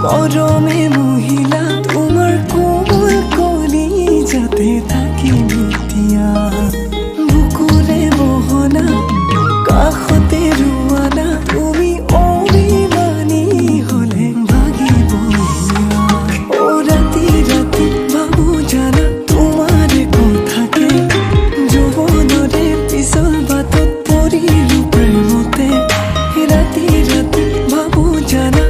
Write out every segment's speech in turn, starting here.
মৰমে মহিলা তোমাৰ কোমল কলি যাতে থাকি এতিয়া বুকুৰে বহনা কাষতে ৰুৱানা তুমি অভিমানী হলে ভাগিব ও ৰাতি ৰাতি ভাবো জানা তোমাৰ কথাকে যৌৱনৰে পিছল বাটত পৰিলো প্ৰেমতে ৰাতি ৰাতি ভাবো জানা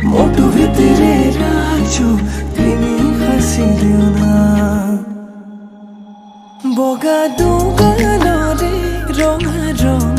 मोटो भितरे राजो तिमी हासिदेऊ ना बगा दोगानरे रंगा रंग